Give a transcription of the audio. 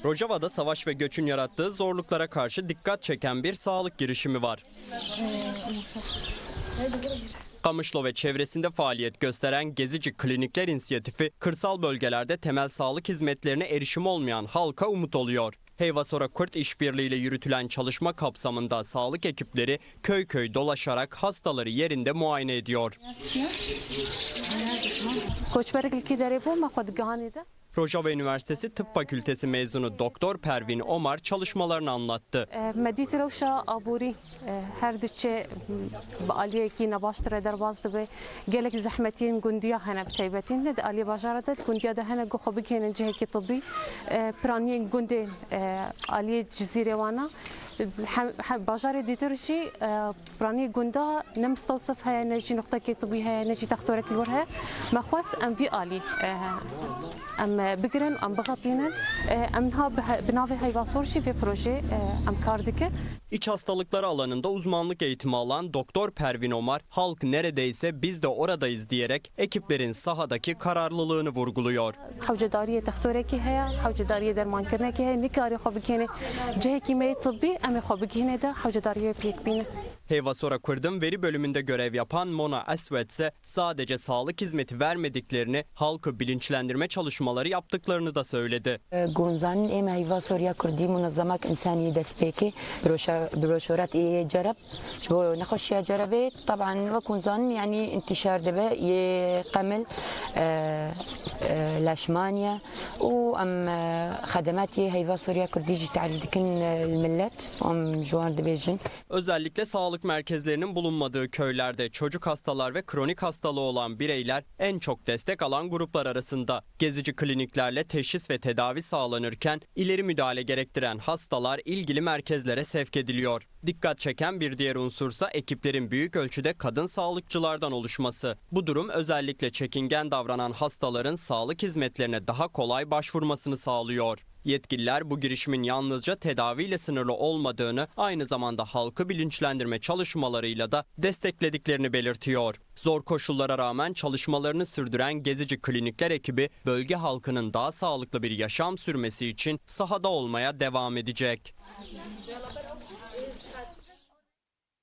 Rojava'da savaş ve göçün yarattığı zorluklara karşı dikkat çeken bir sağlık girişimi var. Kamışlo ve çevresinde faaliyet gösteren Gezici Klinikler İnisiyatifi, kırsal bölgelerde temel sağlık hizmetlerine erişim olmayan halka umut oluyor. Heyvasora Kurt işbirliğiyle yürütülen çalışma kapsamında sağlık ekipleri köy köy dolaşarak hastaları yerinde muayene ediyor. Rojava Üniversitesi Tıp Fakültesi mezunu Doktor Pervin Omar çalışmalarını anlattı. باجار ديترجي براني جوندا نمستوصف هاي نجي نقطة كي هاي نجي تختارك الورها ما خواست ام في آلي ام بقرن ام بغطينا امها بنافي هاي باصورشي في بروجي ام كاردك. İç hastalıkları alanında uzmanlık eğitimi alan Doktor Pervin Omar, halk neredeyse biz de oradayız diyerek ekiplerin sahadaki kararlılığını vurguluyor. حوجدارية تختاركي هي حوجدارية درمان كرنكي هي نكاري خبكيني جهكي مي طبي أمي خبكيني ده حوجدارية بيك بينه. Heyvasora Kurd'un veri bölümünde görev yapan Mona Aswet ise sadece sağlık hizmeti vermediklerini, halkı bilinçlendirme çalışmaları yaptıklarını da söyledi. جونزان إما هيفاسوريا كردي منظمات إنسانية دسبيكي بروشورات إيه جرب شو نخش يا جربت طبعا وكونزان يعني انتشار دبا يقمل لاشمانيا وأم خدمات هيفاسوريا كردي تعرض الملت أم جوار دبيجن. Özellikle sağlık merkezlerinin bulunmadığı köylerde çocuk hastalar ve kronik hastalığı olan bireyler en çok destek alan gruplar arasında. Gezici kliniklerle teşhis ve tedavi sağlanırken ileri müdahale gerektiren hastalar ilgili merkezlere sevk ediliyor. Dikkat çeken bir diğer unsursa ekiplerin büyük ölçüde kadın sağlıkçılardan oluşması. Bu durum özellikle çekingen davranan hastaların sağlık hizmetlerine daha kolay başvurmasını sağlıyor. Yetkililer bu girişimin yalnızca tedaviyle sınırlı olmadığını, aynı zamanda halkı bilinçlendirme çalışmalarıyla da desteklediklerini belirtiyor. Zor koşullara rağmen çalışmalarını sürdüren Gezici Klinikler ekibi bölge halkının daha sağlıklı bir yaşam sürmesi için sahada olmaya devam edecek.